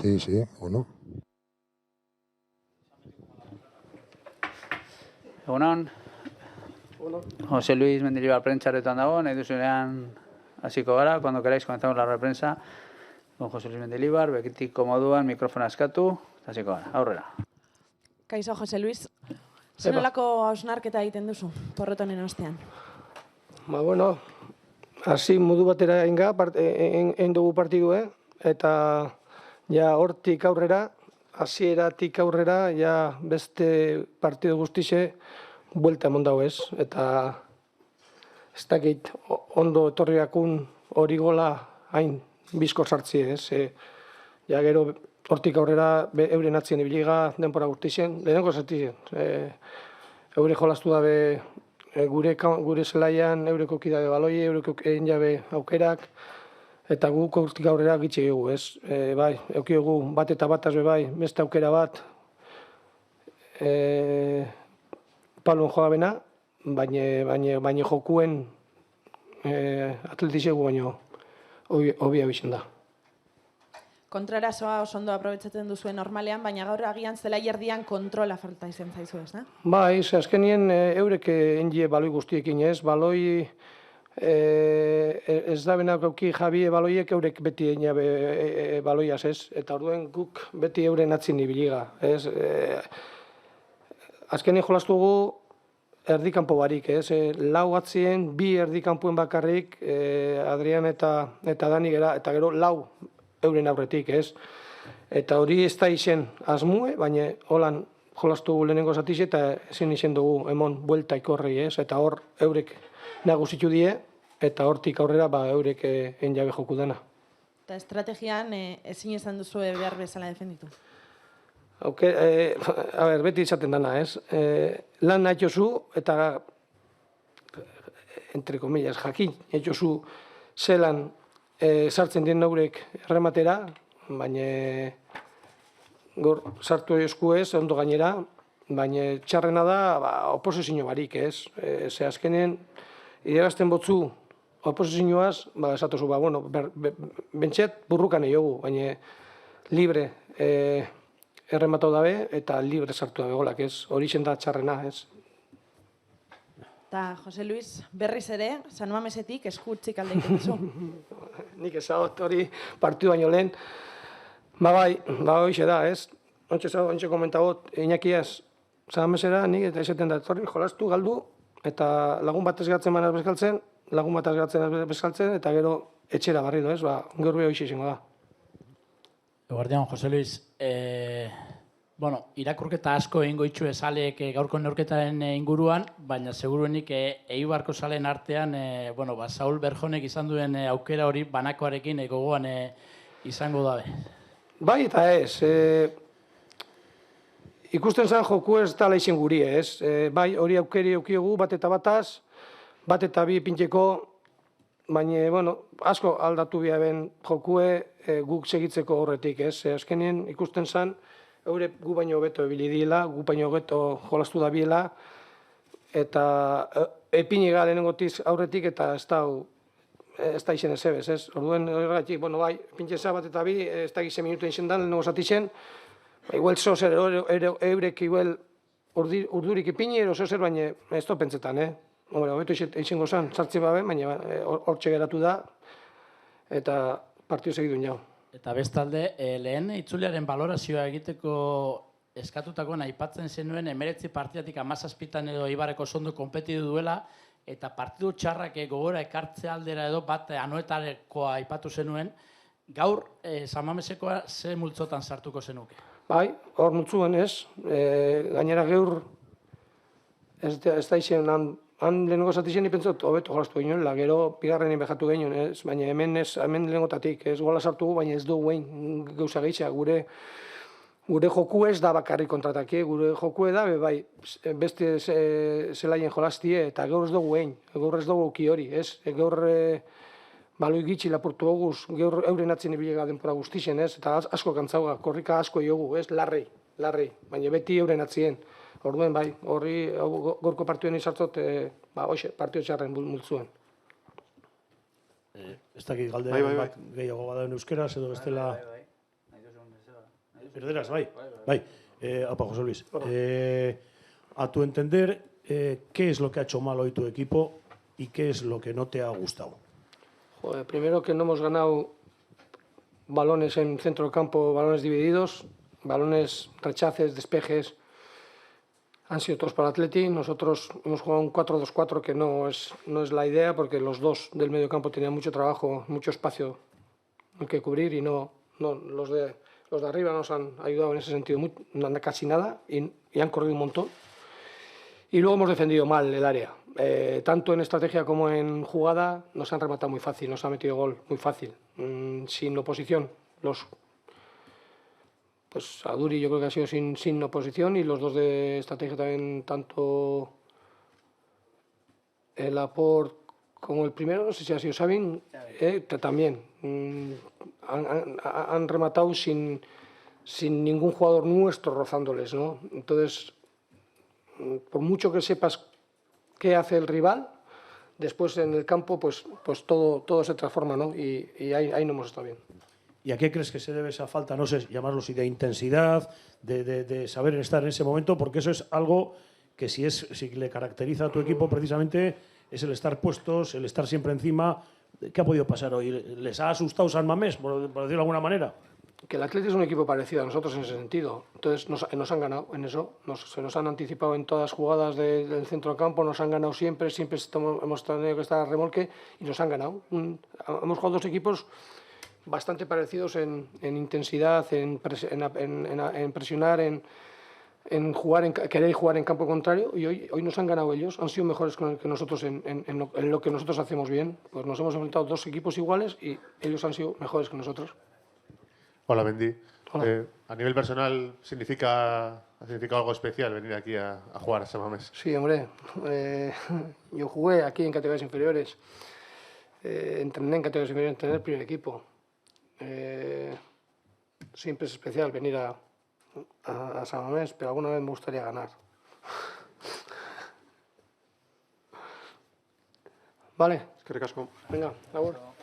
Sí, bueno. Egunon, José Luis Mendilibar prentsaretan dago, nahi duzunean hasiko gara, cuando queráis comenzamos la rueda de prensa con José Luis Mendilibar, bekitiko moduan mikrofona eskatu, hasiko gara, aurrera. Kaixo, José Luis, zer nolako hausnarketa egiten duzu, porrotonen ostean? Bueno, hasi modu batera egin dugu partidue, eta ja hortik aurrera, hasieratik aurrera, ja beste partidu guztize buelta emon dago ez, eta ez dakit ondo etorriakun hori gola hain bizkor sartzi ez, ja gero hortik aurrera euren atzien ibiliga denpora guztizien, lehenengo zertizien, eure jolastu dabe gure zelaian eureko kidabe baloi, eureko egin jabe aukerak, eta guk hortik aurrera gitxe dugu, ez? Bai, eukiegu bat eta bat azbe bai, beste aukera bat, palon joabena, baina jokuen atletizegu baino hobia bizien da. Kontrarazoa oso ondo aprobetsatzen duzuen normalean, baina gaur agian zelai erdian kontrola falta izan zaizu, ez da? Bai, azkenien eurek engie baloi guztiekin ez, baloi ez da benak auki Javi baloiek eurek beti egin baloiaz ez, eta orduen guk beti euren atzin ibiliga, ez? Azkenien jolastugu erdikanpo barik, ez? Lau atzien, bi erdikanpuen bakarrik, Adrian eta Dani gera, eta gero lau euren aurretik, ez? Eta hori ez da izen asmue, baina holan jolastugu lehenengo zatiz eta ezin izen dugu emon buelta ikorri, ez? Eta hor eurek nagusitu die, eta hortik aurrera eurek enjabe joku dena. Eta estrategian ezin izan duzu behar bezala defenditu? Beti izaten dana, ez? Lan nahi jozu, eta, entre comillas, jakin, nahi jozu zelan sartzen dien naurek errematera, baina gor sartu esku ez, ondo gainera, baina txarrena da oposizio barik, ez? Ze azkenen, irabazten botzu oposizioaz, esatozu, bueno, bentset burrukan egogu, baina libre errematau dabe eta libre sartu dabe golak, ez? Hori zen da txarrena, ez? Eta, Jose Luis, berriz ere, San Mamesetik eskutzik alde egiten dizu. Nik ezagot hori partidu baino lehen, bai hoxe da, ez? Ontxe komentagot, Iñakiaz, San Mamesera, nik eta esaten da, torri jolastu, galdu, eta lagun bat ez gatzen manaz bezkaltzen, lagun bat ez gatzen bezkaltzen, eta gero etxera barrido, ez? Gaur beha hoxe izango da. Eguardian, Jose Luis, irakurketa asko egingo itxu esaleek gaurko neurketaren inguruan, baina seguruenik Eibarko salen artean, Saul Berjonek izan duen aukera hori banakoarekin gogoan izango dabe. Bai eta ez, ikusten zen joku ez da laizien guri, ez? Bai, hori aukeri eukiegu bat eta bataz, bat eta bi pinteko, baina, asko aldatu bihaben jokue guk segitzeko horretik, ez? Azkenien ikusten zen, eure gu baino hobeto ebili diela, gu baino hobeto jolastu da biela, eta epiniga lehenengotiz aurretik eta ez da izen ez ebez, ez? Orduen horregatik, bai, pintxeza bat eta bi, ez da gizen minutu izen dan, lehenengo zatizen, igual zozer, eurek igual urdurik ipini, ero zozer, baina ez da pentsetan, hobeto izango zen, sartzi babe, baina hortxe geratu da, eta partio segidun jau. Eta bestalde, lehen itzuliaren balorazioa egiteko eskatutakoan aipatzen zenuen 19 partidatik 17 edo Eibarreko oso ondo konpetitu duela, eta partidu txarrak gogora ekartze aldera edo bat anoetarekoa aipatu zenuen, gaur San Mamesekoa ze multzotan sartuko zenuke? Bai, hor multzuen ez, gainera gaur ez da izen han lehenengo zatizien ipentzot, hobeto jolastu ginen, gero bigarrenin behatu ginen, ez? Baina hemen lehenengotatik, ez gola sartugu, baina ez dugu egin gauza gehiago, gure joku ez da bakarrik kontrataki, gure joku da, bai, beste zelaien jolastie, eta gaur ez dugu egin, gaur ez dugu ki hori, ez? Gaur baloi gitxi lapurtu oguz, gaur euren atzen ibilega denpora guztixen, ez? Eta asko kantzauga, korrika asko iogu, ez? Larri, baina beti euren atzien. Orduen, bai, horri gorko partioen izartzot, partio txarren multzuen. Ez dakit galde bat gehiago badauen euskeraz edo bestela... Erderaz, bai. Apa, José Luis. A tu entender, ¿qué es lo que ha hecho mal hoy tu equipo y qué es lo que no te ha gustado? Joder, primero que no hemos ganado balones en centro del campo, balones divididos, balones, rechaces, despejes, han sido todos para Atleti. Nosotros hemos jugado un 4-2-4 que no es la idea, porque los dos del medio campo tenían mucho trabajo, mucho espacio que cubrir, y no los de arriba nos han ayudado en ese sentido casi nada, y han corrido un montón. Y luego hemos defendido mal el área. Tanto en estrategia como en jugada nos han rematado muy fácil, nos han metido gol muy fácil, sin oposición. Pues Aduri yo creo que ha sido sin oposición, y los dos de estrategia también, tanto el Laporte como el primero, no sé si ha sido Sabin, también han rematado sin ningún jugador nuestro rozándoles, ¿no? Entonces, por mucho que sepas qué hace el rival, después en el campo pues todo se transforma, ¿no? Y ahí no hemos estado bien. ¿Y a qué crees que se debe esa falta? No sé, llamarlo así, de intensidad, de saber estar en ese momento, porque eso es algo que si le caracteriza a tu equipo precisamente, es el estar puestos, el estar siempre encima. ¿Qué ha podido pasar hoy? ¿Les ha asustado San Mamés, por decirlo de alguna manera? Que el Atleti es un equipo parecido a nosotros en ese sentido. Entonces nos han ganado en eso, se nos han anticipado en todas las jugadas del centro del campo, nos han ganado siempre hemos tenido que estar a remolque y nos han ganado. Hemos jugado dos equipos bastante parecidos en intensidad, en presionar, en querer jugar en campo contrario, y hoy nos han ganado ellos. Han sido mejores que nosotros en lo que nosotros hacemos bien. Pues nos hemos enfrentado dos equipos iguales y ellos han sido mejores que nosotros. Hola, Mendy. Hola. A nivel personal, ¿ha significado algo especial venir aquí a jugar a San Mamés? Sí, hombre. Yo jugué aquí en categorías inferiores. Entrené en categorías inferiores, entrené el primer equipo. Siempre es especial venir a San Mamés, pero alguna vez me gustaría ganar. Vale. Es que recasco. Venga, labor.